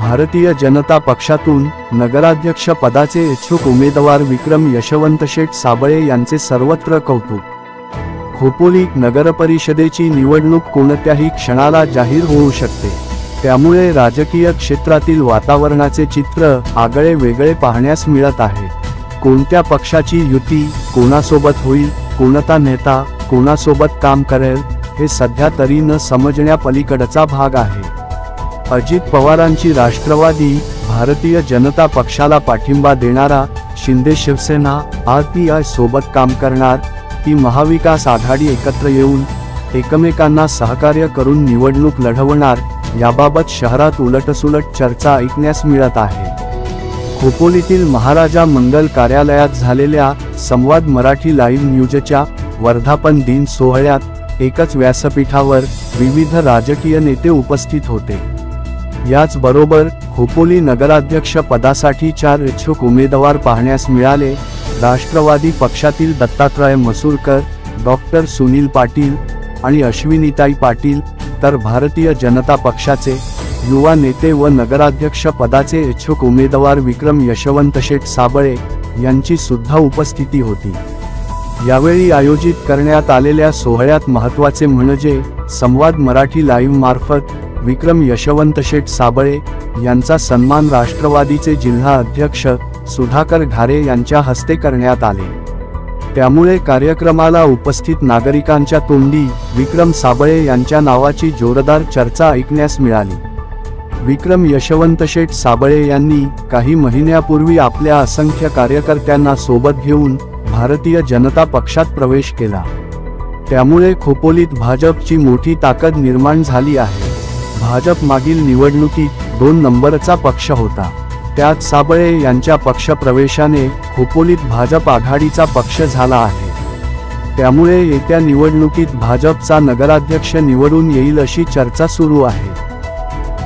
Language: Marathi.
भारतीय जनता पक्षातून नगराध्यक्ष पदाचे इच्छुक उमेदवार विक्रम यशवंत शेठ साबळे यांचे सर्वत्र कौतुक। खोपोली नगरपरिषदेची निवडणूक कोणत्याही क्षणाला जाहीर होऊ शकते, त्यामुळे राजकीय क्षेत्रातील वातावरणाचे चित्र आगळे वेगळे पाहण्यास मिळत आहे। कोणत्या पक्षाची युती कोणासोबत होईल, कोणता नेता कोणासोबत काम करेल, हे सध्या तरी न समजण्यापलीकडचा भाग आहे। अजित पवारांची राष्ट्रवादी भारतीय जनता पक्षाला पाठिंबा देणारा शिंदे शिवसेना RPI सोबत काम करणार की महाविकास आघाडी एकत्र येऊन एकमेकांना सहकार्य करून निवडणूक लढवणार, याबाबत शहरात उलटसुलट चर्चा ऐकण्यास मिळत आहे। खोपोलीतील महाराजा मंगल कार्यालयात झालेल्या संवाद मराठी लाईव्ह न्यूजच्या वर्धापन दिन सोहळ्यात एकाच व्यासपीठावर विविध राजकीय नेते उपस्थित होते। याचबरोबर खोपोली नगराध्यक्ष पदासाठी 4 इच्छुक उमेदवार पाहण्यास मिळाले। राष्ट्रवादी पक्षातील दत्तात्रय मसूरकर, डॉक्टर सुनील पाटील आणि अश्विनीताई पाटील, तर भारतीय जनता पक्षाचे युवा नेते व नगराध्यक्ष पदाचे इच्छुक उमेदवार विक्रम यशवंत शेठ साबळे यांची सुद्धा उपस्थिती होती। यावेळी आयोजित करण्यात आलेल्या सोहळ्यात महत्त्वाचे म्हणजे संवाद मराठी लाईव्ह मार्फत विक्रम यशवंत शेठ साबळे यांचा सन्मान राष्ट्रवादीचे जिल्हा अध्यक्ष सुधाकर घारे यांच्या हस्ते करण्यात आले। त्यामुळे कार्यक्रमाला उपस्थित नागरिकांच्या तोंडी विक्रम साबळे यांच्या नावाची जोरदार चर्चा ऐकण्यास मिळाली। विक्रम यशवंत शेठ साबळे यांनी काही महिन्यापूर्वी आपल्या असंख्य कार्यकर्त्यांना सोबत घेऊन भारतीय जनता पक्षात प्रवेश केला, त्यामुळे खोपोलीत भाजपची मोठी ताकद निर्माण झाली आहे। भाजप मागील निवडणुकीत 2 नंबरचा पक्ष होता, त्यात साबळे यांच्या पक्षप्रवेशाने खोपोलीत भाजप आघाडीचा पक्ष झाला आहे। त्यामुळे येत्या निवडणुकीत भाजपचा नगराध्यक्ष निवडून येईल अशी चर्चा सुरू आहे।